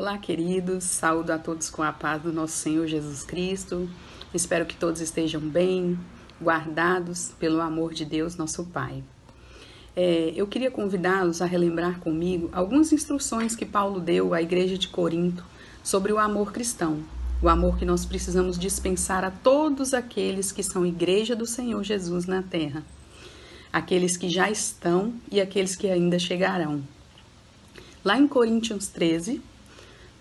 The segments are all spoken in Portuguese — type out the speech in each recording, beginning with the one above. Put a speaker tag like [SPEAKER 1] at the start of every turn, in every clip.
[SPEAKER 1] Olá, queridos, saúdo a todos com a paz do nosso Senhor Jesus Cristo. Espero que todos estejam bem, guardados pelo amor de Deus, nosso Pai. Eu queria convidá-los a relembrar comigo algumas instruções que Paulo deu à igreja de Corinto sobre o amor cristão, o amor que nós precisamos dispensar a todos aqueles que são igreja do Senhor Jesus na terra, aqueles que já estão e aqueles que ainda chegarão. Lá em Coríntios 13,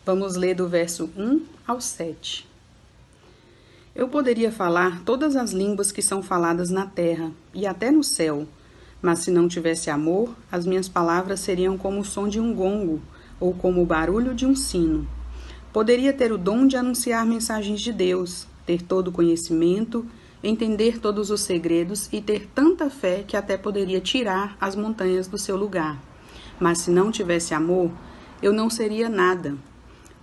[SPEAKER 1] vamos ler do verso 1 ao 7. Eu poderia falar todas as línguas que são faladas na terra e até no céu, mas se não tivesse amor, as minhas palavras seriam como o som de um gongo ou como o barulho de um sino. Poderia ter o dom de anunciar mensagens de Deus, ter todo o conhecimento, entender todos os segredos e ter tanta fé que até poderia tirar as montanhas do seu lugar. Mas se não tivesse amor, eu não seria nada.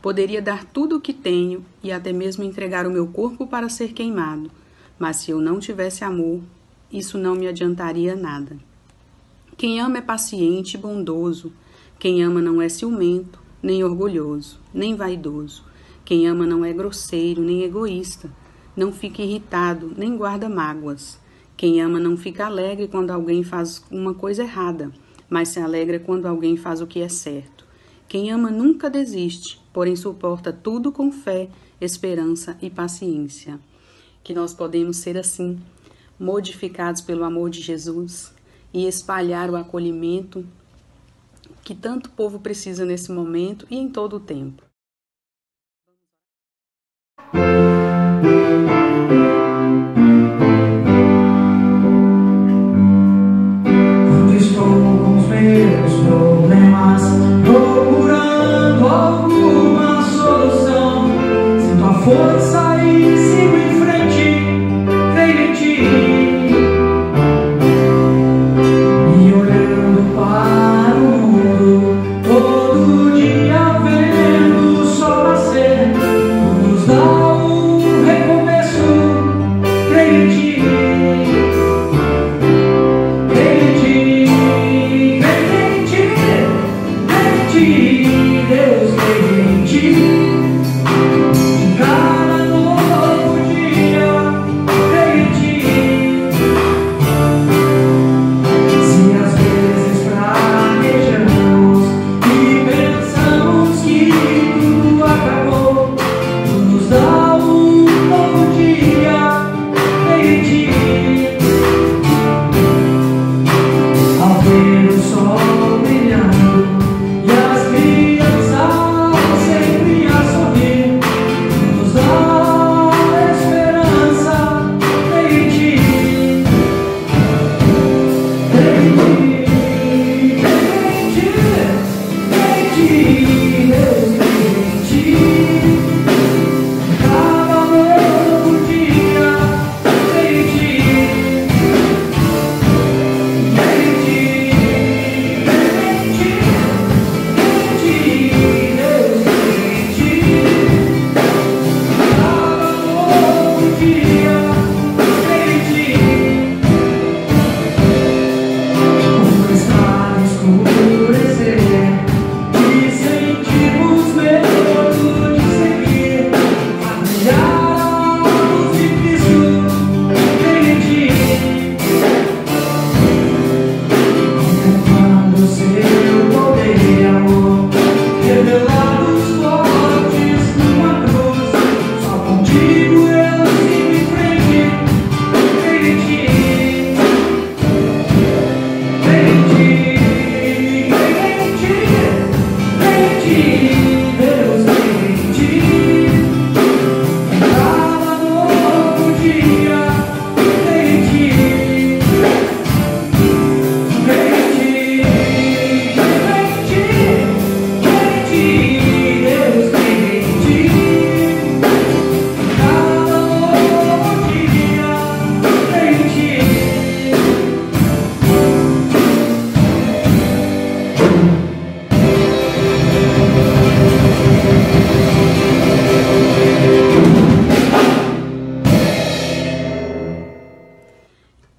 [SPEAKER 1] Poderia dar tudo o que tenho e até mesmo entregar o meu corpo para ser queimado, mas se eu não tivesse amor, isso não me adiantaria nada. Quem ama é paciente e bondoso. Quem ama não é ciumento, nem orgulhoso, nem vaidoso. Quem ama não é grosseiro, nem egoísta. Não fica irritado, nem guarda mágoas. Quem ama não fica alegre quando alguém faz uma coisa errada, mas se alegra quando alguém faz o que é certo. Quem ama nunca desiste, porém suporta tudo com fé, esperança e paciência. Que nós podemos ser assim, modificados pelo amor de Jesus e espalhar o acolhimento que tanto povo precisa nesse momento e em todo o tempo.
[SPEAKER 2] Quando estou com os meus problemas, procurando alguma solução, sinto a força e sigo em frente, creio em ti. E olhando para o mundo, todo dia vendo o sol nascer, nos dá um recomeço, creio em ti. Deus, creio em ti. Cada novo dia, creio em ti. Se às vezes praguejamos e pensamos que tudo acabou, tu nos dá um novo dia, creio em ti. Ao ver o sol brilhando e as crianças sempre a sorrir, nos dá esperança, creio em ti. Creio em ti, Deus, creio em ti. Cada novo dia, creio em ti.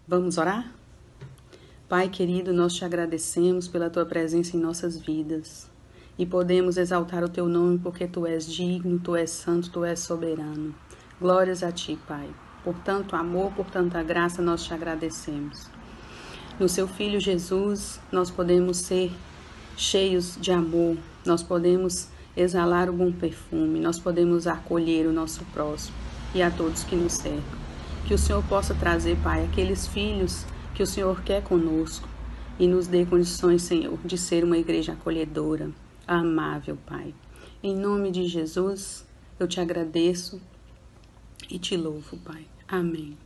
[SPEAKER 1] Vamos orar? Pai querido, nós te agradecemos pela tua presença em nossas vidas. e podemos exaltar o teu nome porque tu és digno, tu és santo, tu és soberano. Glórias a ti, Pai. Por tanto amor, por tanta graça, nós te agradecemos. No seu Filho Jesus, nós podemos ser cheios de amor, nós podemos exalar o bom perfume, nós podemos acolher o nosso próximo e a todos que nos cercam. Que o Senhor possa trazer, Pai, aqueles filhos que o Senhor quer conosco e nos dê condições, Senhor, de ser uma igreja acolhedora, amável, Pai. Em nome de Jesus, eu te agradeço e te louvo, Pai. Amém.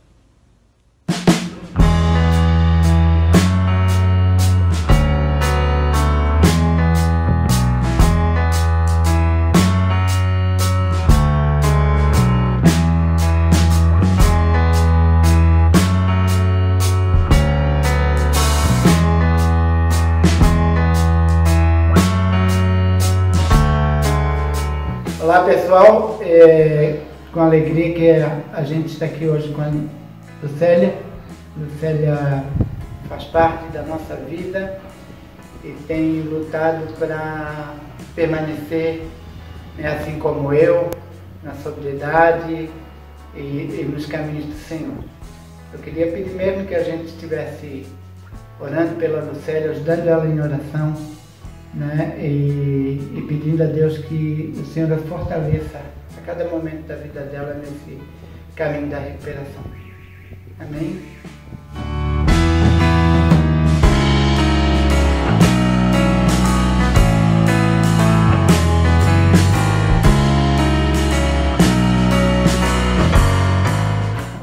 [SPEAKER 3] Olá pessoal, com alegria que a gente está aqui hoje com a Lucélia. Lucélia faz parte da nossa vida e tem lutado para permanecer, assim como eu, na sobriedade e nos caminhos do Senhor. Eu queria pedir mesmo que a gente estivesse orando pela Lucélia, ajudando ela em oração, né? E pedindo a Deus que o Senhor a fortaleça a cada momento da vida dela nesse caminho da recuperação. Amém?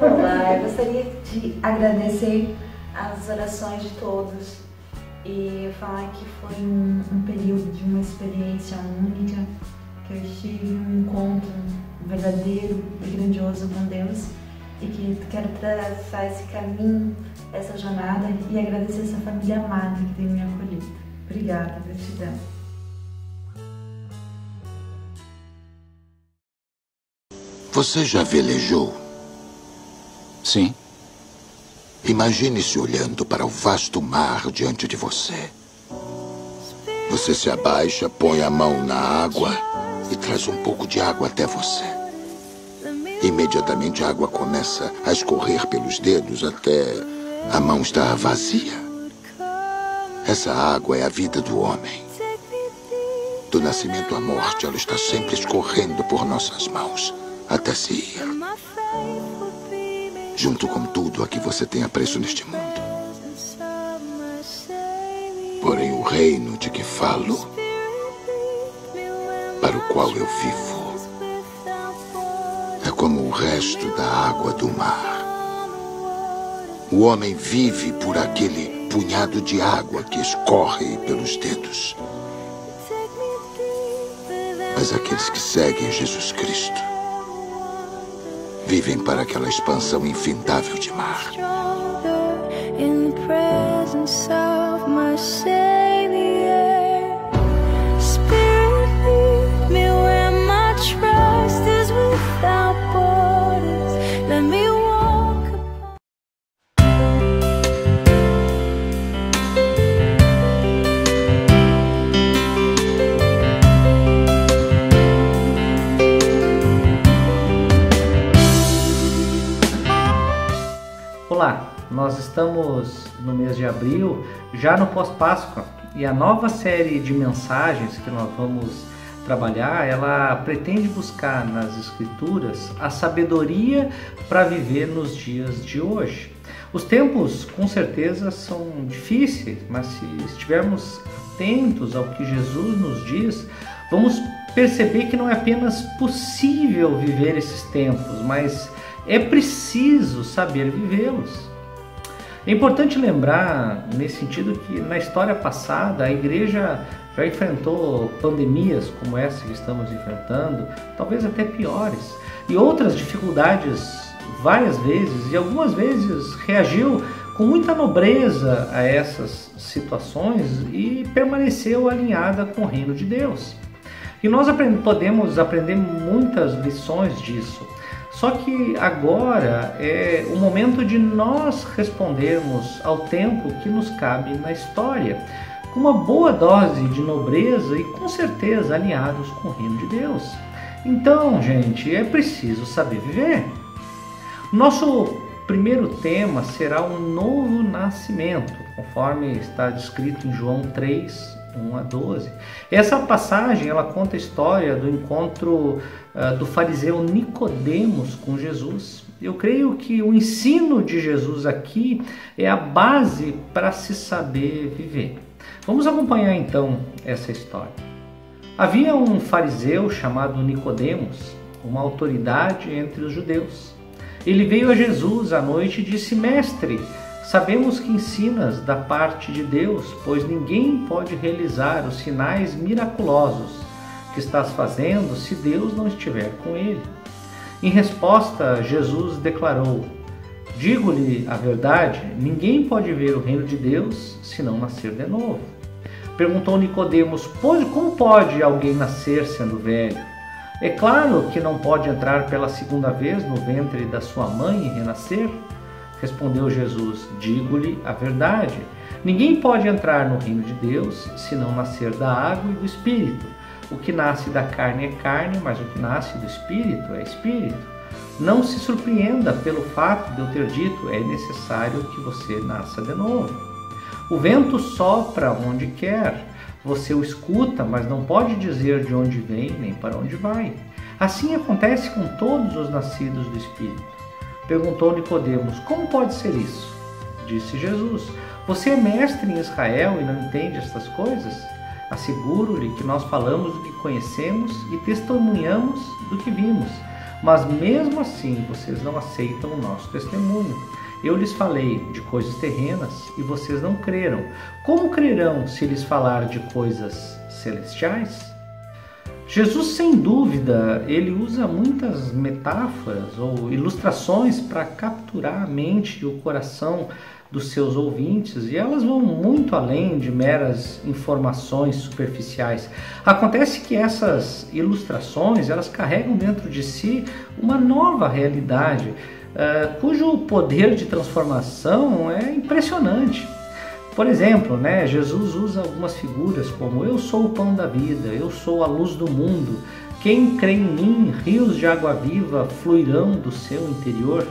[SPEAKER 4] Olá, eu gostaria de agradecer as orações de todos e falar que foi um período de uma experiência única, que eu tive um encontro verdadeiro e grandioso com Deus e que quero traçar esse caminho, essa jornada e agradecer essa família amada que tem me acolhido. Obrigada, gratidão.
[SPEAKER 5] Você já velejou?
[SPEAKER 6] Sim.
[SPEAKER 5] Imagine-se olhando para o vasto mar diante de você. Você se abaixa, põe a mão na água e traz um pouco de água até você. Imediatamente a água começa a escorrer pelos dedos até a mão estar vazia. Essa água é a vida do homem. Do nascimento à morte, ela está sempre escorrendo por nossas mãos até se ir. Junto com tudo a que você tem apreço neste mundo. Porém, o reino de que falo, para o qual eu vivo, é como o resto da água do mar. O homem vive por aquele punhado de água que escorre pelos dedos. Mas aqueles que seguem Jesus Cristo vivem para aquela expansão infindável de mar.
[SPEAKER 7] Olá, nós estamos no mês de abril, já no pós-Páscoa, e a nova série de mensagens que nós vamos trabalhar, ela pretende buscar nas Escrituras a sabedoria para viver nos dias de hoje. Os tempos, com certeza, são difíceis, mas se estivermos atentos ao que Jesus nos diz, vamos perceber que não é apenas possível viver esses tempos, mas é preciso saber vivê-los. É importante lembrar, nesse sentido, que na história passada a igreja já enfrentou pandemias como essa que estamos enfrentando, talvez até piores, e outras dificuldades várias vezes, e algumas vezes reagiu com muita nobreza a essas situações e permaneceu alinhada com o reino de Deus. E nós podemos aprender muitas lições disso. Só que agora é o momento de nós respondermos ao tempo que nos cabe na história, uma boa dose de nobreza e com certeza alinhados com o reino de Deus. Então, gente, é preciso saber viver. Nosso primeiro tema será um novo nascimento, conforme está descrito em João 3, 1 a 12. Essa passagem ela conta a história do encontro do fariseu Nicodemos com Jesus. Eu creio que o ensino de Jesus aqui é a base para se saber viver. Vamos acompanhar então essa história. Havia um fariseu chamado Nicodemos, uma autoridade entre os judeus. Ele veio a Jesus à noite e disse: Mestre, sabemos que ensinas da parte de Deus, pois ninguém pode realizar os sinais miraculosos que estás fazendo se Deus não estiver com ele. Em resposta, Jesus declarou: Digo-lhe a verdade, ninguém pode ver o reino de Deus se não nascer de novo. Perguntou Nicodemos: Como pode alguém nascer sendo velho? É claro que não pode entrar pela segunda vez no ventre da sua mãe e renascer. Respondeu Jesus: Digo-lhe a verdade, ninguém pode entrar no reino de Deus se não nascer da água e do Espírito. O que nasce da carne é carne, mas o que nasce do Espírito é Espírito. Não se surpreenda pelo fato de eu ter dito: é necessário que você nasça de novo. O vento sopra onde quer, você o escuta, mas não pode dizer de onde vem nem para onde vai. Assim acontece com todos os nascidos do Espírito. Perguntou Nicodemos: Como pode ser isso? Disse Jesus: Você é mestre em Israel e não entende estas coisas? Asseguro-lhe que nós falamos do que conhecemos e testemunhamos do que vimos, mas mesmo assim vocês não aceitam o nosso testemunho. Eu lhes falei de coisas terrenas e vocês não creram. Como crerão se lhes falar de coisas celestiais? Jesus, sem dúvida, ele usa muitas metáforas ou ilustrações para capturar a mente e o coração dos seus ouvintes, e elas vão muito além de meras informações superficiais. Acontece que essas ilustrações, elas carregam dentro de si uma nova realidade, cujo poder de transformação é impressionante. Por exemplo, Jesus usa algumas figuras como: eu sou o pão da vida, eu sou a luz do mundo, quem crê em mim, rios de água viva fluirão do seu interior.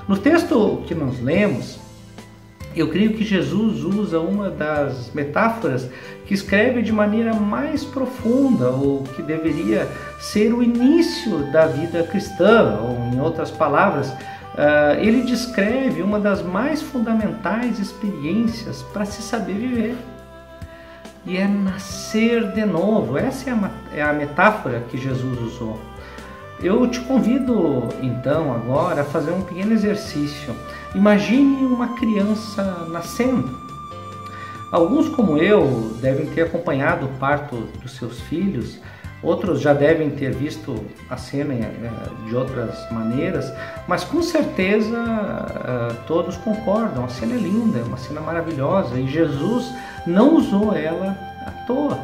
[SPEAKER 7] No texto que nós lemos, eu creio que Jesus usa uma das metáforas que escreve de maneira mais profunda o que deveria ser o início da vida cristã, ou em outras palavras, ele descreve uma das mais fundamentais experiências para se saber viver. E é nascer de novo. Essa é a metáfora que Jesus usou. Eu te convido então agora a fazer um pequeno exercício. Imagine uma criança nascendo. Alguns, como eu, devem ter acompanhado o parto dos seus filhos. Outros já devem ter visto a cena de outras maneiras, mas com certeza todos concordam. A cena é linda, é uma cena maravilhosa e Jesus não usou ela à toa.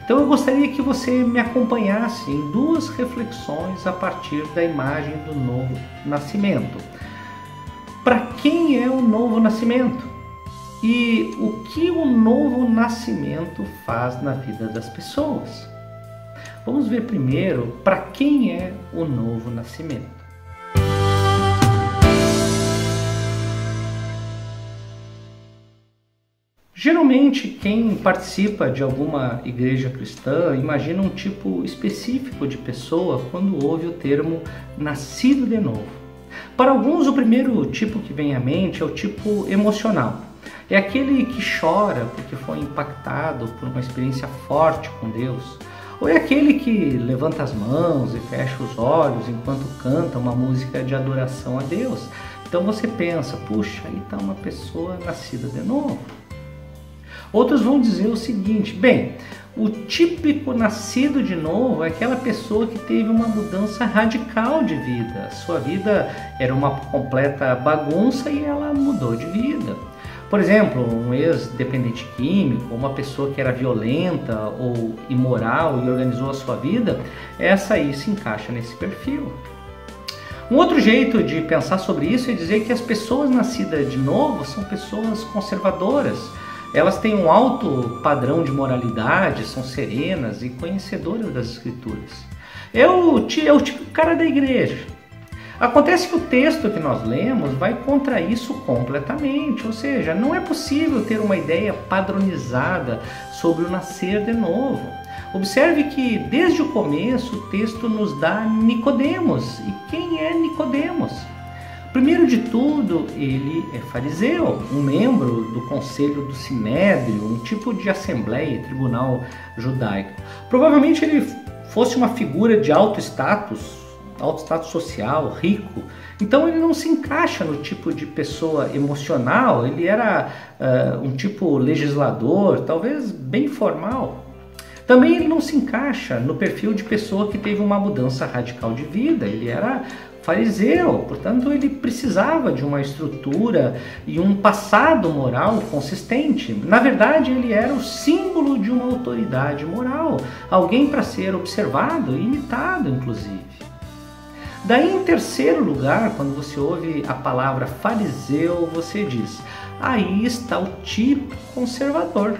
[SPEAKER 7] Então eu gostaria que você me acompanhasse em duas reflexões a partir da imagem do novo nascimento. Para quem é o novo nascimento? E o que o novo nascimento faz na vida das pessoas? Vamos ver primeiro para quem é o novo nascimento. Geralmente, quem participa de alguma igreja cristã imagina um tipo específico de pessoa quando ouve o termo nascido de novo. Para alguns, o primeiro tipo que vem à mente é o tipo emocional. É aquele que chora porque foi impactado por uma experiência forte com Deus. Ou é aquele que levanta as mãos e fecha os olhos enquanto canta uma música de adoração a Deus. Então você pensa: puxa, aí está uma pessoa nascida de novo. Outros vão dizer o seguinte: bem, o típico nascido de novo é aquela pessoa que teve uma mudança radical de vida. Sua vida era uma completa bagunça e ela mudou de vida. Por exemplo, um ex-dependente químico, uma pessoa que era violenta ou imoral e organizou a sua vida, essa aí se encaixa nesse perfil. Um outro jeito de pensar sobre isso é dizer que as pessoas nascidas de novo são pessoas conservadoras. Elas têm um alto padrão de moralidade, são serenas e conhecedoras das Escrituras. É o tipo cara da igreja. Acontece que o texto que nós lemos vai contra isso completamente, ou seja, não é possível ter uma ideia padronizada sobre o nascer de novo. Observe que desde o começo o texto nos dá Nicodemos. E quem é Nicodemos? Primeiro de tudo, ele é fariseu, um membro do conselho do Sinédrio, um tipo de assembleia, tribunal judaico. Provavelmente ele fosse uma figura de alto status social, rico. Então ele não se encaixa no tipo de pessoa emocional, ele era um tipo legislador, talvez bem formal. Também ele não se encaixa no perfil de pessoa que teve uma mudança radical de vida, ele era fariseu, portanto ele precisava de uma estrutura e um passado moral consistente. Na verdade, ele era o símbolo de uma autoridade moral, alguém para ser observado e imitado, inclusive. Daí, em terceiro lugar, quando você ouve a palavra fariseu, você diz: aí está o tipo conservador.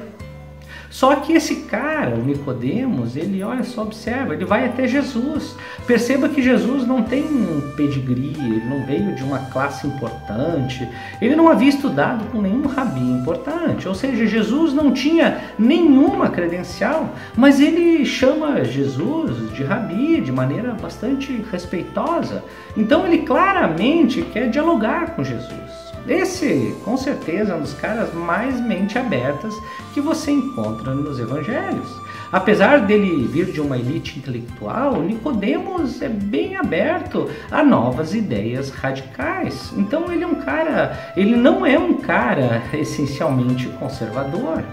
[SPEAKER 7] Só que esse cara, o Nicodemos, ele, olha só, observa, ele vai até Jesus. Perceba que Jesus não tem um pedigree, ele não veio de uma classe importante, ele não havia estudado com nenhum rabi importante, ou seja, Jesus não tinha nenhuma credencial, mas ele chama Jesus de rabi de maneira bastante respeitosa. Então ele claramente quer dialogar com Jesus. Esse, com certeza, é um dos caras mais mente abertas que você encontra nos evangelhos. Apesar dele vir de uma elite intelectual, Nicodemos é bem aberto a novas ideias radicais. Então ele não é um cara essencialmente conservador.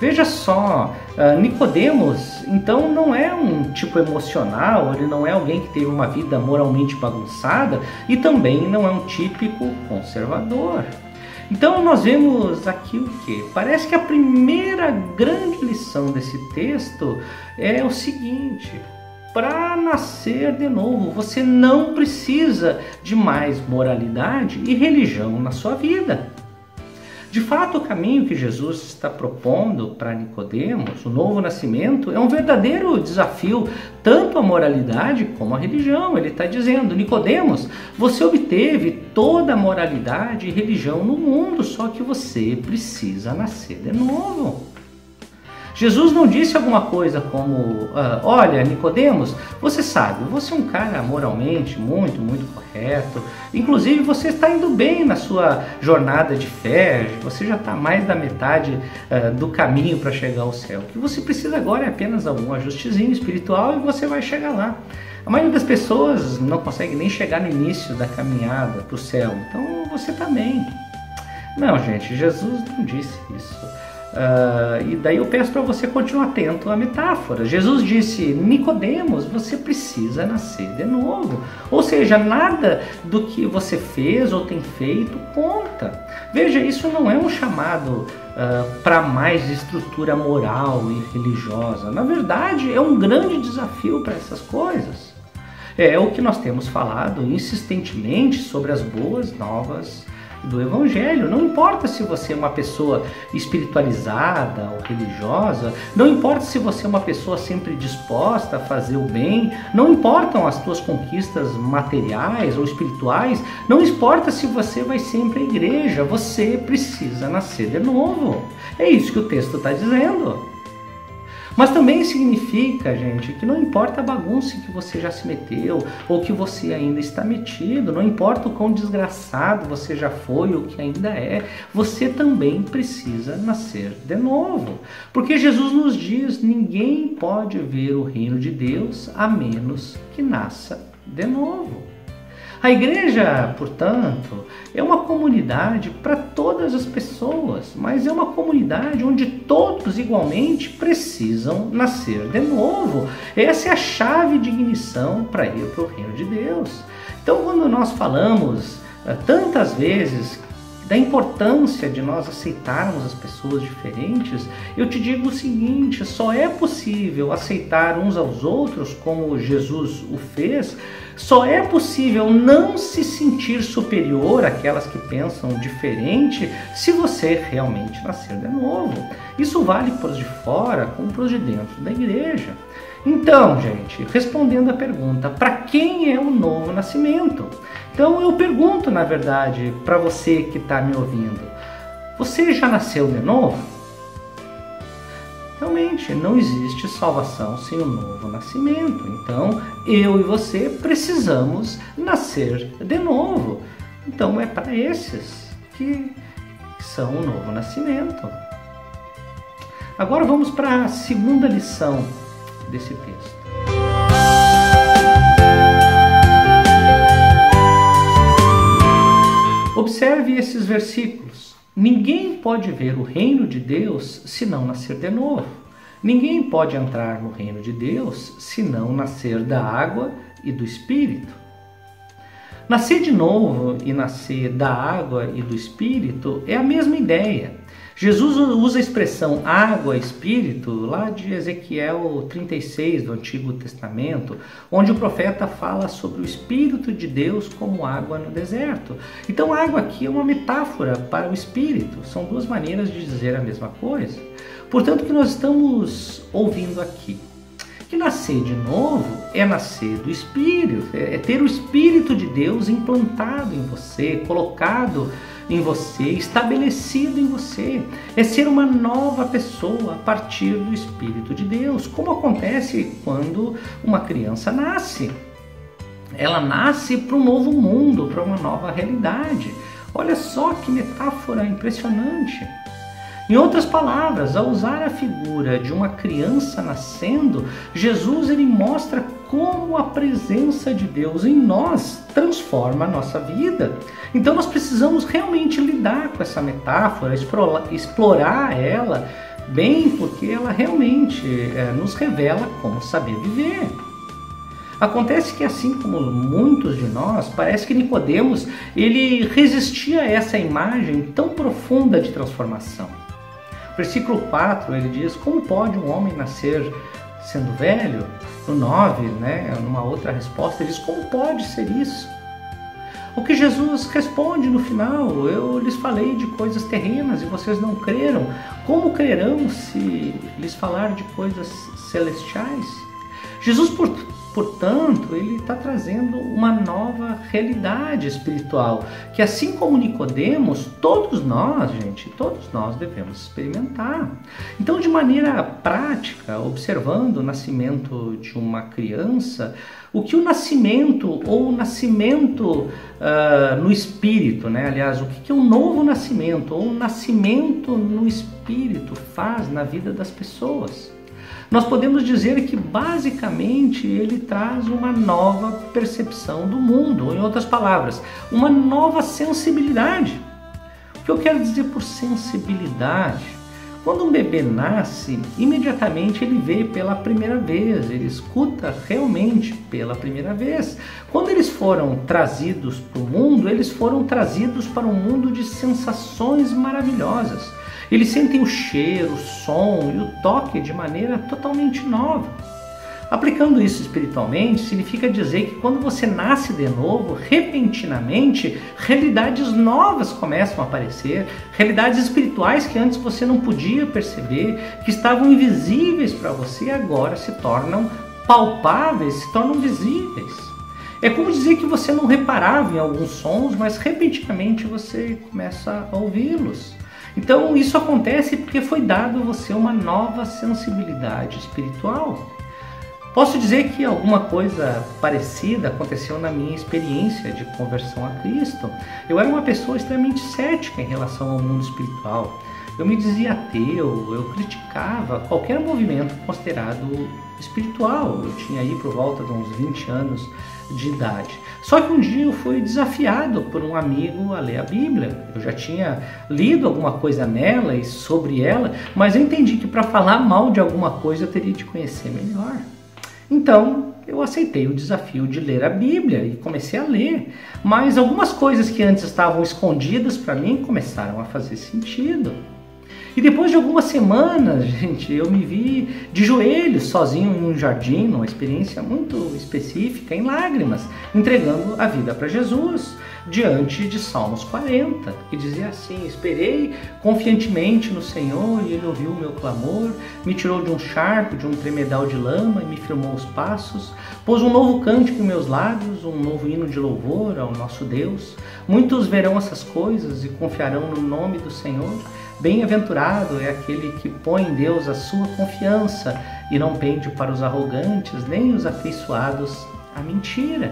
[SPEAKER 7] Veja só, Nicodemos, então, não é um tipo emocional, ele não é alguém que teve uma vida moralmente bagunçada e também não é um típico conservador. Então nós vemos aqui o quê? Parece que a primeira grande lição desse texto é o seguinte: para nascer de novo, você não precisa de mais moralidade e religião na sua vida. De fato, o caminho que Jesus está propondo para Nicodemos, o novo nascimento, é um verdadeiro desafio, tanto à moralidade como à religião. Ele está dizendo: Nicodemos, você obteve toda a moralidade e religião no mundo, só que você precisa nascer de novo. Jesus não disse alguma coisa como: olha, Nicodemos, você sabe, você é um cara moralmente muito correto, inclusive você está indo bem na sua jornada de fé, você já está mais da metade do caminho para chegar ao céu. O que você precisa agora é apenas algum ajustezinho espiritual e você vai chegar lá. A maioria das pessoas não consegue nem chegar no início da caminhada para o céu, então você está bem. Não, gente, Jesus não disse isso. E daí eu peço para você continuar atento à metáfora. Jesus disse: Nicodemos, você precisa nascer de novo. Ou seja, nada do que você fez ou tem feito conta. Veja, isso não é um chamado para mais estrutura moral e religiosa. Na verdade, é um grande desafio para essas coisas. É o que nós temos falado insistentemente sobre as boas novas do Evangelho. Não importa se você é uma pessoa espiritualizada ou religiosa, não importa se você é uma pessoa sempre disposta a fazer o bem, não importam as tuas conquistas materiais ou espirituais, não importa se você vai sempre à igreja, você precisa nascer de novo. É isso que o texto está dizendo. Mas também significa, gente, que não importa a bagunça em que você já se meteu ou que você ainda está metido, não importa o quão desgraçado você já foi ou que ainda é, você também precisa nascer de novo. Porque Jesus nos diz: ninguém pode ver o reino de Deus a menos que nasça de novo. A igreja, portanto, é uma comunidade para todas as pessoas, mas é uma comunidade onde todos igualmente precisam nascer de novo. Essa é a chave de ignição para ir para o reino de Deus. Então, quando nós falamos tantas vezes da importância de nós aceitarmos as pessoas diferentes, eu te digo o seguinte: só é possível aceitar uns aos outros como Jesus o fez, só é possível não se sentir superior àquelas que pensam diferente se você realmente nascer de novo. Isso vale para os de fora como para os de dentro da igreja. Então, gente, respondendo a pergunta, para quem é o novo nascimento? Então eu pergunto, na verdade, para você que está me ouvindo, você já nasceu de novo? Realmente, não existe salvação sem o novo nascimento. Então, eu e você precisamos nascer de novo. Então, é para esses que são o novo nascimento. Agora vamos para a segunda lição desse texto. Observe esses versículos. Ninguém pode ver o reino de Deus se não nascer de novo. Ninguém pode entrar no reino de Deus se não nascer da água e do Espírito. Nascer de novo e nascer da água e do Espírito é a mesma ideia. Jesus usa a expressão água e espírito lá de Ezequiel 36 do Antigo Testamento, onde o profeta fala sobre o Espírito de Deus como água no deserto. Então a água aqui é uma metáfora para o Espírito, são duas maneiras de dizer a mesma coisa. Portanto, o que nós estamos ouvindo aqui? Que nascer de novo é nascer do Espírito, é ter o Espírito de Deus implantado em você, colocado em você, estabelecido em você. É ser uma nova pessoa a partir do Espírito de Deus, como acontece quando uma criança nasce. Ela nasce para um novo mundo, para uma nova realidade. Olha só que metáfora impressionante. Em outras palavras, ao usar a figura de uma criança nascendo, Jesus ele mostra como a presença de Deus em nós transforma a nossa vida. Então nós precisamos realmente lidar com essa metáfora, explorar ela bem, porque ela realmente nos revela como saber viver. Acontece que, assim como muitos de nós, parece que Nicodemos ele resistia a essa imagem tão profunda de transformação. Versículo 4, ele diz: como pode um homem nascer sendo velho? No 9, numa outra resposta, ele diz: como pode ser isso? O que Jesus responde no final: eu lhes falei de coisas terrenas e vocês não creram. Como crerão se lhes falar de coisas celestiais? Jesus, portanto, ele está trazendo uma nova realidade espiritual, que assim como Nicodemos, todos nós devemos experimentar. Então, de maneira prática, observando o nascimento de uma criança, o que o nascimento ou o nascimento no espírito, aliás, o que o novo nascimento ou o nascimento no espírito faz na vida das pessoas? Nós podemos dizer que basicamente ele traz uma nova percepção do mundo, ou em outras palavras, uma nova sensibilidade. O que eu quero dizer por sensibilidade? Quando um bebê nasce, imediatamente ele vê pela primeira vez, ele escuta realmente pela primeira vez. Quando eles foram trazidos para o mundo, eles foram trazidos para um mundo de sensações maravilhosas. Eles sentem o cheiro, o som e o toque de maneira totalmente nova. Aplicando isso espiritualmente, significa dizer que quando você nasce de novo, repentinamente, realidades novas começam a aparecer, realidades espirituais que antes você não podia perceber, que estavam invisíveis para você, agora se tornam palpáveis, se tornam visíveis. É como dizer que você não reparava em alguns sons, mas repentinamente você começa a ouvi-los. Então isso acontece porque foi dado a você uma nova sensibilidade espiritual. Posso dizer que alguma coisa parecida aconteceu na minha experiência de conversão a Cristo. Eu era uma pessoa extremamente cética em relação ao mundo espiritual. Eu me dizia ateu, eu criticava qualquer movimento considerado espiritual. Eu tinha aí por volta de uns 20 anos de idade. Só que um dia eu fui desafiado por um amigo a ler a Bíblia. Eu já tinha lido alguma coisa nela e sobre ela, mas eu entendi que para falar mal de alguma coisa eu teria de conhecer melhor. Então, eu aceitei o desafio de ler a Bíblia e comecei a ler. Mas algumas coisas que antes estavam escondidas para mim começaram a fazer sentido. E depois de algumas semanas, gente, eu me vi de joelhos, sozinho em um jardim, numa experiência muito específica, em lágrimas, entregando a vida para Jesus, diante de Salmos 40, que dizia assim: esperei confiantemente no Senhor e Ele ouviu o meu clamor, me tirou de um charco, de um tremedal de lama e me firmou os passos, pôs um novo cântico em meus lábios, um novo hino de louvor ao nosso Deus. Muitos verão essas coisas e confiarão no nome do Senhor. Bem-aventurado é aquele que põe em Deus a sua confiança e não pende para os arrogantes, nem os afeiçoados à mentira.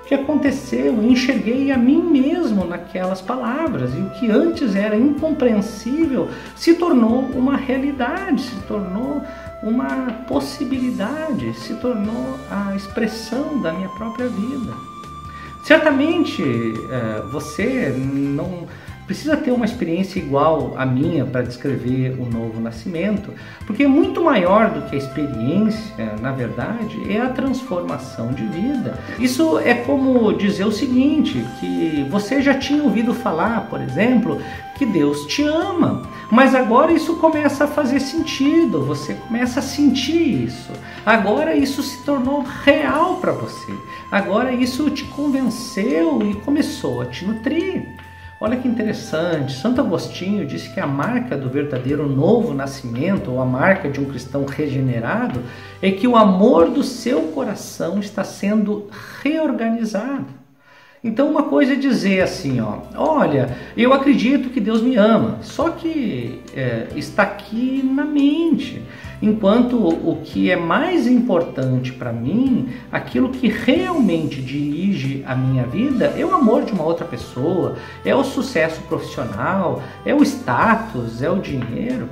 [SPEAKER 7] O que aconteceu? Eu enxerguei a mim mesmo naquelas palavras, e o que antes era incompreensível se tornou uma realidade, se tornou uma possibilidade, se tornou a expressão da minha própria vida. Certamente você não precisa ter uma experiência igual à minha para descrever o novo nascimento, porque muito maior do que a experiência, na verdade, é a transformação de vida. Isso é como dizer o seguinte, que você já tinha ouvido falar, por exemplo, que Deus te ama, mas agora isso começa a fazer sentido, você começa a sentir isso. Agora isso se tornou real para você, agora isso te convenceu e começou a te nutrir. Olha que interessante, Santo Agostinho disse que a marca do verdadeiro novo nascimento, ou a marca de um cristão regenerado, é que o amor do seu coração está sendo reorganizado. Então uma coisa é dizer assim, olha, eu acredito que Deus me ama, só que está aqui na mente. Enquanto o que é mais importante para mim, aquilo que realmente dirige a minha vida, é o amor de uma outra pessoa, é o sucesso profissional, é o status, é o dinheiro.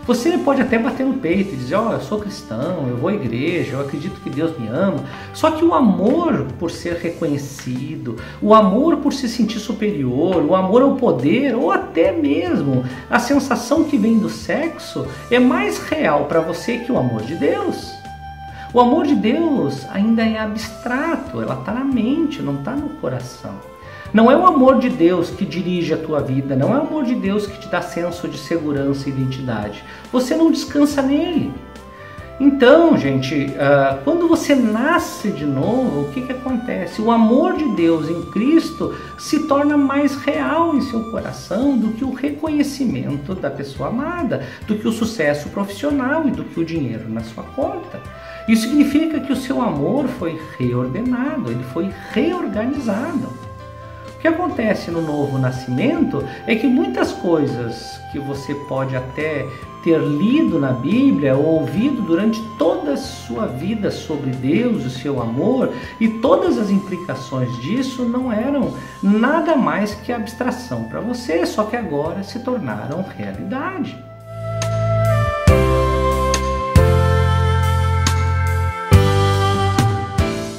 [SPEAKER 7] Você pode até bater no peito e dizer, eu sou cristão, eu vou à igreja, eu acredito que Deus me ama. Só que o amor por ser reconhecido, o amor por se sentir superior, o amor ao poder, ou até mesmo a sensação que vem do sexo, é mais real para você que o amor de Deus. O amor de Deus ainda é abstrato, ela está na mente, não está no coração. Não é o amor de Deus que dirige a tua vida, não é o amor de Deus que te dá senso de segurança e identidade. Você não descansa nele. Então, gente, quando você nasce de novo, o que acontece? O amor de Deus em Cristo se torna mais real em seu coração do que o reconhecimento da pessoa amada, do que o sucesso profissional e do que o dinheiro na sua conta. Isso significa que o seu amor foi reordenado, ele foi reorganizado. O que acontece no novo nascimento é que muitas coisas que você pode até ter lido na Bíblia ou ouvido durante toda a sua vida sobre Deus, o seu amor e todas as implicações disso não eram nada mais que abstração para você, só que agora se tornaram realidade.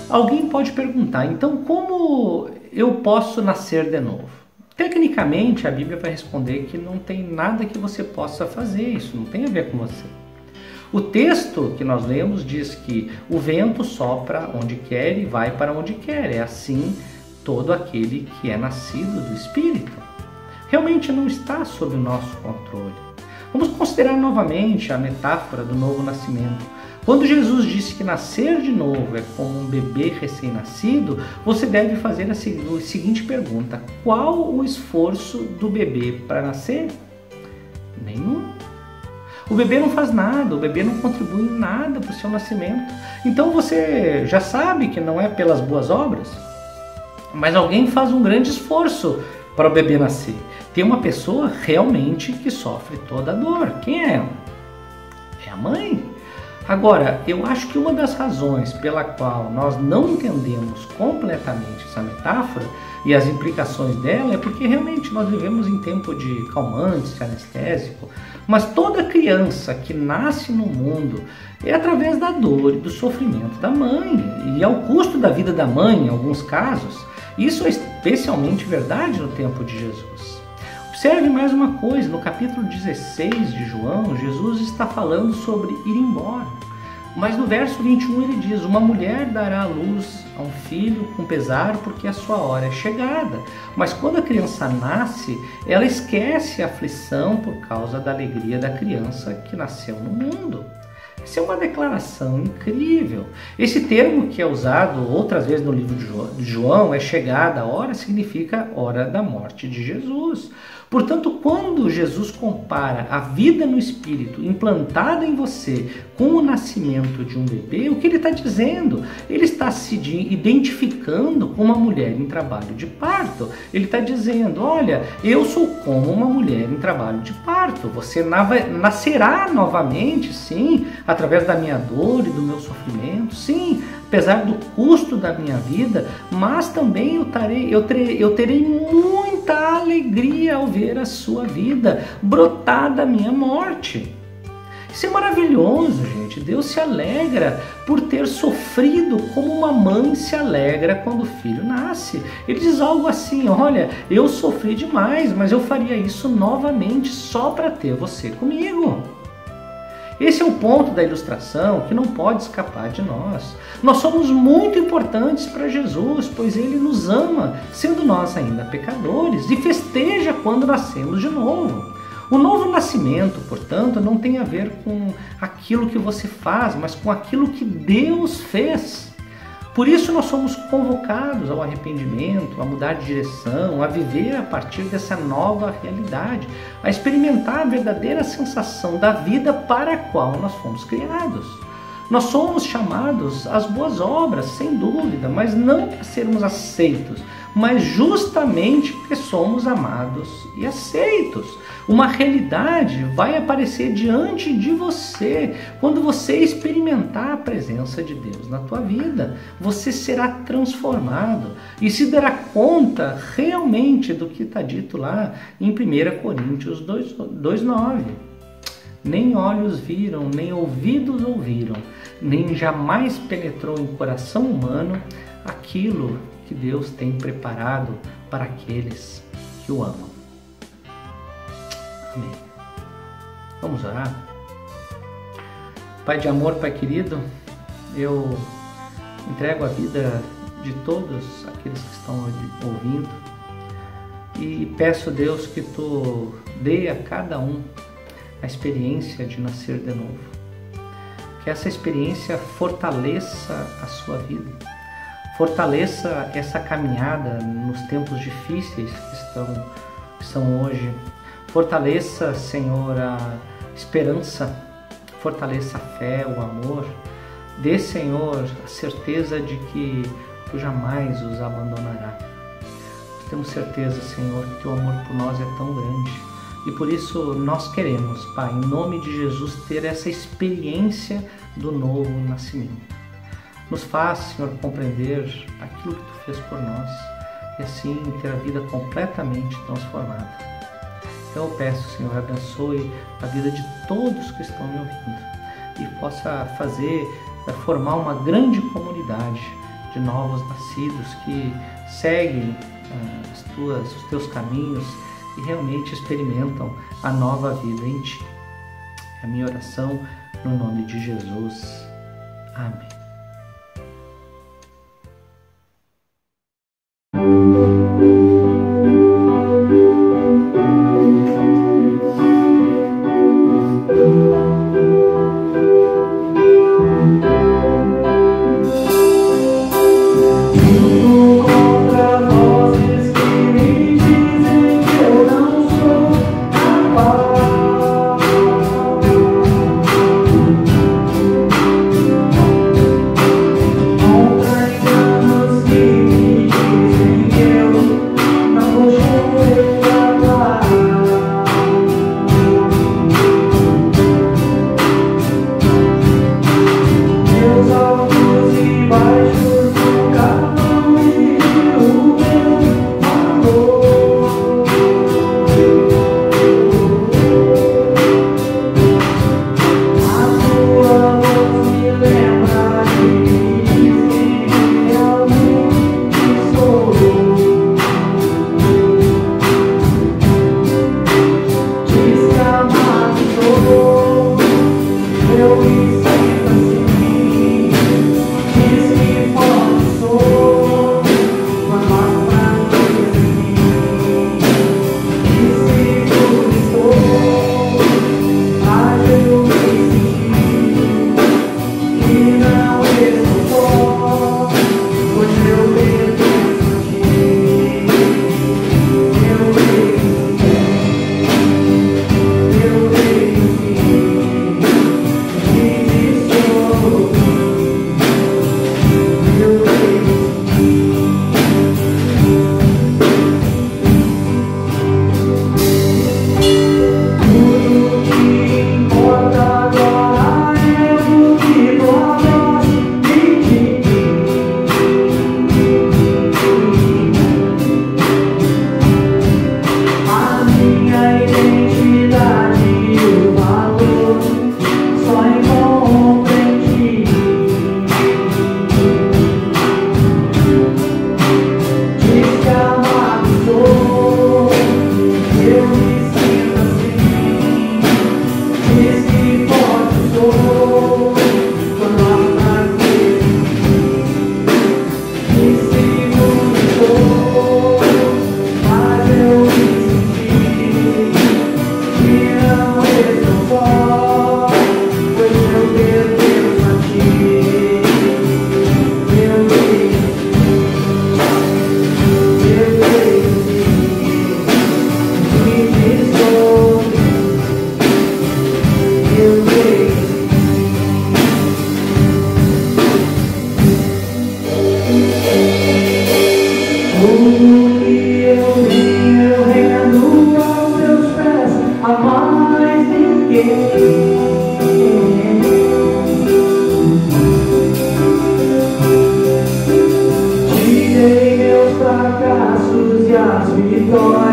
[SPEAKER 7] Alguém pode perguntar, então como eu posso nascer de novo? Tecnicamente, a Bíblia vai responder que não tem nada que você possa fazer, isso não tem a ver com você. O texto que nós lemos diz que o vento sopra onde quer e vai para onde quer, é assim todo aquele que é nascido do Espírito. Realmente não está sob o nosso controle. Vamos considerar novamente a metáfora do novo nascimento. Quando Jesus disse que nascer de novo é como um bebê recém-nascido, você deve fazer a seguinte pergunta: qual o esforço do bebê para nascer? Nenhum. O bebê não faz nada, o bebê não contribui em nada para o seu nascimento. Então você já sabe que não é pelas boas obras, mas alguém faz um grande esforço para o bebê nascer. Tem uma pessoa realmente que sofre toda a dor. Quem é ela? É a mãe. Agora, eu acho que uma das razões pela qual nós não entendemos completamente essa metáfora e as implicações dela é porque realmente nós vivemos em tempo de calmantes, de anestésico, mas toda criança que nasce no mundo é através da dor e do sofrimento da mãe e ao custo da vida da mãe em alguns casos. Isso é especialmente verdade no tempo de Jesus. Observe mais uma coisa, no capítulo 16 de João, Jesus está falando sobre ir embora. Mas no verso 21 ele diz: uma mulher dará à luz a um filho com pesar, porque a sua hora é chegada. Mas quando a criança nasce, ela esquece a aflição por causa da alegria da criança que nasceu no mundo. Isso é uma declaração incrível. Esse termo que é usado outras vezes no livro de João, é chegada a hora, significa hora da morte de Jesus. Portanto, quando Jesus compara a vida no Espírito implantada em você com o nascimento de um bebê, o que ele está dizendo? Ele está se identificando com uma mulher em trabalho de parto. Ele está dizendo: olha, eu sou como uma mulher em trabalho de parto. Você nascerá novamente, sim, através da minha dor e do meu sofrimento, sim, apesar do custo da minha vida, mas também eu terei muita alegria ao ver a sua vida brotar da minha morte. Isso é maravilhoso, gente. Deus se alegra por ter sofrido como uma mãe se alegra quando o filho nasce. Ele diz algo assim: olha, eu sofri demais, mas eu faria isso novamente só para ter você comigo. Esse é o ponto da ilustração que não pode escapar de nós. Nós somos muito importantes para Jesus, pois Ele nos ama, sendo nós ainda pecadores, e festeja quando nascemos de novo. O novo nascimento, portanto, não tem a ver com aquilo que você faz, mas com aquilo que Deus fez. Por isso nós somos convocados ao arrependimento, a mudar de direção, a viver a partir dessa nova realidade, a experimentar a verdadeira sensação da vida para a qual nós fomos criados. Nós somos chamados às boas obras, sem dúvida, mas não para sermos aceitos, mas justamente porque somos amados e aceitos. Uma realidade vai aparecer diante de você quando você experimentar a presença de Deus na tua vida. Você será transformado e se dará conta realmente do que está dito lá em 1 Coríntios 2:9. Nem olhos viram, nem ouvidos ouviram, nem jamais penetrou em coração humano aquilo que Deus tem preparado para aqueles que o amam. Amém. Vamos orar? Pai de amor, Pai querido, eu entrego a vida de todos aqueles que estão ouvindo e peço, Deus, que Tu dê a cada um a experiência de nascer de novo. Que essa experiência fortaleça a sua vida, fortaleça essa caminhada nos tempos difíceis que são hoje. Fortaleça, Senhor, a esperança, fortaleça a fé, o amor. Dê, Senhor, a certeza de que Tu jamais os abandonará. Nós temos certeza, Senhor, que Teu amor por nós é tão grande. E por isso nós queremos, Pai, em nome de Jesus, ter essa experiência do novo nascimento. Nos faz, Senhor, compreender aquilo que Tu fez por nós e assim ter a vida completamente transformada. Então eu peço, Senhor, abençoe a vida de todos que estão me ouvindo e possa formar uma grande comunidade de novos nascidos que seguem os Teus caminhos e realmente experimentam a nova vida em Ti. É a minha oração no nome de Jesus. Amém.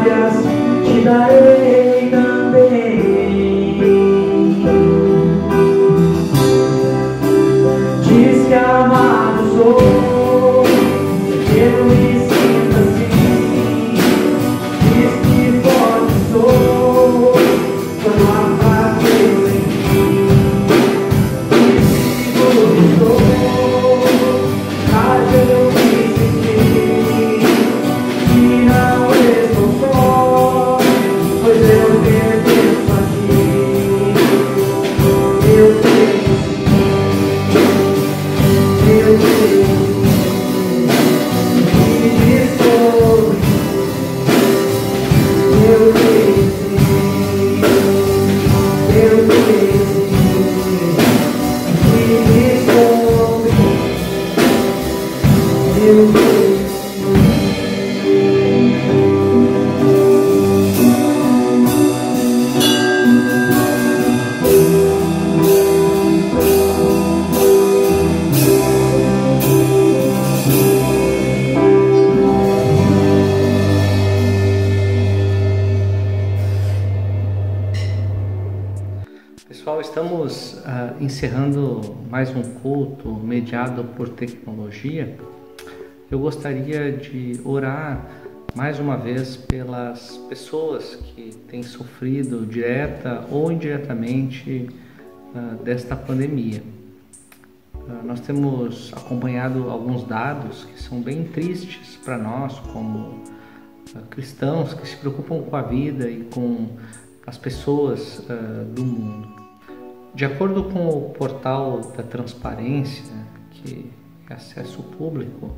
[SPEAKER 2] glórias te darei também. Diz que amado sou, eu me sinto assim. Diz que forte sou, quando a fraqueza em mim. Diz que seguro sou, caso eu me sentir que não estou só, pois eu pertenço a ti. Eu tenho eu sei que me estou, eu sei que me estou, eu sei.
[SPEAKER 7] Pessoal, estamos encerrando mais um culto mediado por tecnologia. Eu gostaria de orar mais uma vez pelas pessoas que têm sofrido direta ou indiretamente desta pandemia. Nós temos acompanhado alguns dados que são bem tristes para nós, como cristãos que se preocupam com a vida e com as pessoas do mundo. De acordo com o portal da Transparência, que é acesso público,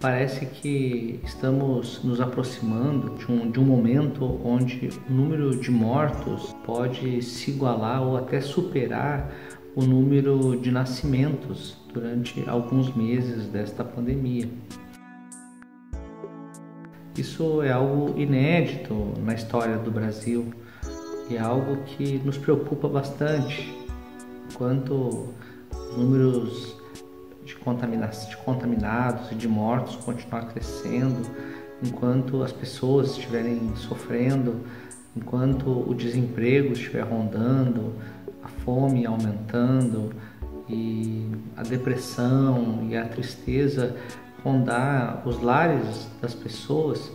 [SPEAKER 7] parece que estamos nos aproximando de um momento onde o número de mortos pode se igualar ou até superar o número de nascimentos durante alguns meses desta pandemia. Isso é algo inédito na história do Brasil e é algo que nos preocupa bastante. Enquanto os números de contaminados e de mortos continuar crescendo, enquanto as pessoas estiverem sofrendo, enquanto o desemprego estiver rondando, a fome aumentando e a depressão e a tristeza rondar os lares das pessoas,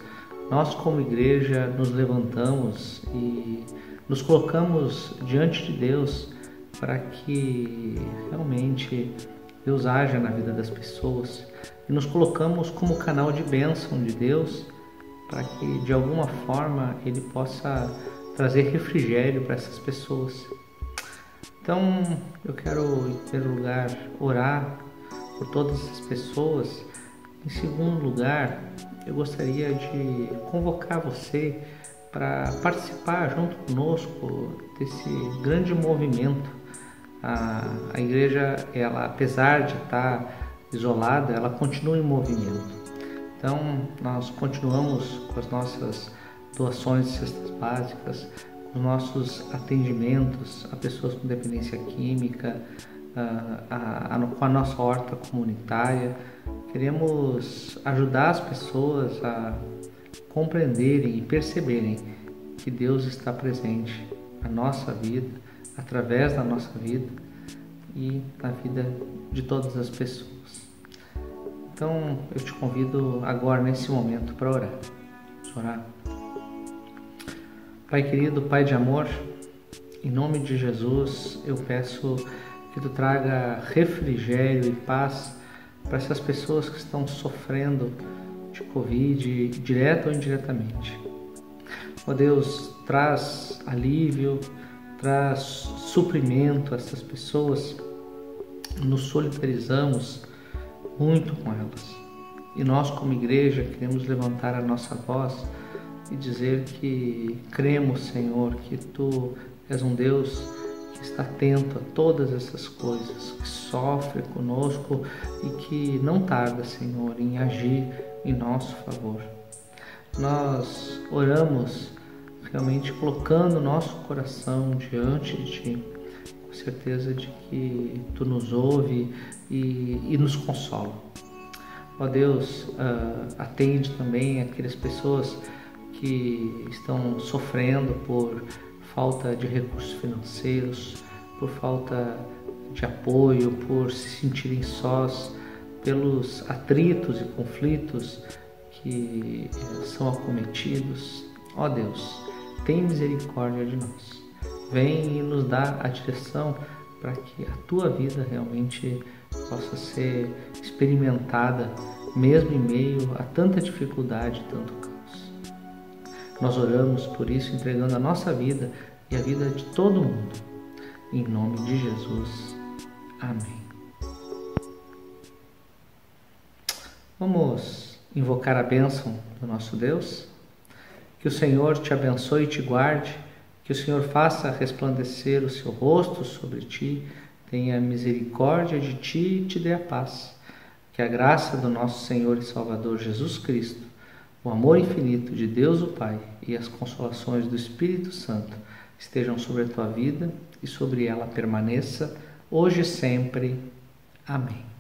[SPEAKER 7] nós como igreja nos levantamos e nos colocamos diante de Deus para que realmente Deus haja na vida das pessoas e nos colocamos como canal de bênção de Deus para que de alguma forma Ele possa trazer refrigério para essas pessoas. Então eu quero em primeiro lugar orar por todas as pessoas. Em segundo lugar, eu gostaria de convocar você para participar junto conosco desse grande movimento. A igreja, ela, apesar de estar isolada, ela continua em movimento. Então, nós continuamos com as nossas doações de cestas básicas, com os nossos atendimentos a pessoas com dependência química, com a nossa horta comunitária. Queremos ajudar as pessoas a compreenderem e perceberem que Deus está presente na nossa vida, através da nossa vida e na vida de todas as pessoas. Então eu te convido agora nesse momento para orar. Vamos orar. Pai querido, Pai de amor, em nome de Jesus eu peço que Tu traga refrigério e paz para essas pessoas que estão sofrendo de Covid, direta ou indiretamente. Ó Deus, traz alívio, traz suprimento a essas pessoas. Nos solidarizamos muito com elas. E nós, como igreja, queremos levantar a nossa voz e dizer que cremos, Senhor, que Tu és um Deus que está atento a todas essas coisas, que sofre conosco e que não tarda, Senhor, em agir em nosso favor. Nós oramos realmente colocando o nosso coração diante de Ti, com certeza de que Tu nos ouve e nos consola. Ó Deus, atende também aquelas pessoas que estão sofrendo por falta de recursos financeiros, por falta de apoio, por se sentirem sós, pelos atritos e conflitos que são acometidos. Ó Deus, tem misericórdia de nós. Vem e nos dá a direção para que a tua vida realmente possa ser experimentada, mesmo em meio a tanta dificuldade, tanto caos. Nós oramos por isso, entregando a nossa vida e a vida de todo mundo. Em nome de Jesus. Amém. Vamos invocar a bênção do nosso Deus. Que o Senhor te abençoe e te guarde. Que o Senhor faça resplandecer o seu rosto sobre ti, tenha misericórdia de ti e te dê a paz. Que a graça do nosso Senhor e Salvador Jesus Cristo, o amor infinito de Deus o Pai e as consolações do Espírito Santo estejam sobre a tua vida e sobre ela permaneça, hoje e sempre. Amém.